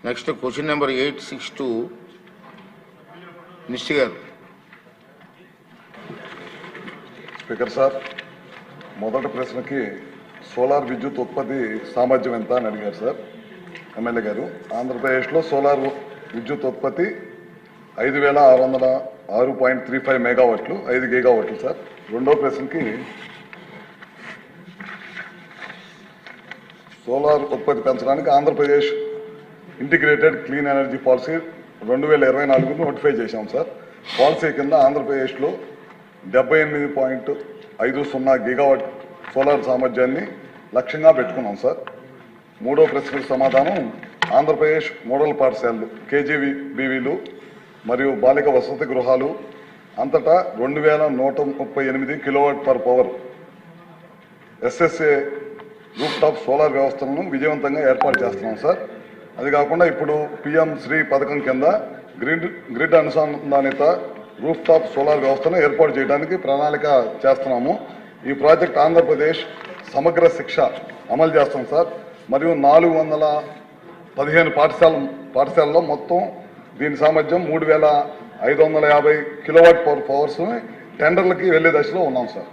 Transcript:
Next question number 862 నిశ్చి గారు. Speaker sir, మొదటి ప్రశ్నకి సోలార్ విద్యుత్ ఉత్పత్తి సామర్థ్యం ఎంత అని అడిగారు సార్ ఎమ్మెల్యే గారు. ఆంధ్రప్రదేశ్లో సోలార్ విద్యుత్ ఉత్పత్తి 5606.35 మెగావాట్లు, 5 గిగావాట్లు సార్. రెండో ప్రశ్నకి సోలార్ ఉత్పత్తి పెంచడానికి Andhra Pradesh integrated clean energy policy 2024 notify చేశాం సార్. పాలసీ కింద ఆంధ్రప్రదేశ్లో 78.50 గిగావాట్ సోలార్ సామర్థ్యాన్ని లక్ష్యంగా పెట్టుకున్నాం సార్. మూడో ప్రశ్నకు సమాధానం, ఆంధ్రప్రదేశ్ మోడల్ పాఠశాలలు కేజీబీవీలు మరియు బాలిక వసతి గృహాలు అంతటా 2138 kilowatt per power SSA roof top solar వ్యవస్థలను విజయవంతంగా ఏర్పాటు చేస్తున్నాం సార్. అది కాకుండా ఇప్పుడు పిఎం శ్రీ పథకం కింద గ్రిడ్ అనుసంధానిత రూఫ్ టాప్ సోలార్ వ్యవస్థను ఏర్పాటు చేయడానికి ప్రణాళిక చేస్తున్నాము. ఈ ప్రాజెక్ట్ ఆంధ్రప్రదేశ్ సమగ్ర శిక్ష అమలు చేస్తాం సార్. మరియు 415 పాఠశాలలో మొత్తం దీని సామర్థ్యం 3550 కిలోవాట్ పవర్స్ టెండర్లకి వెళ్లే దశలో ఉన్నాం సార్.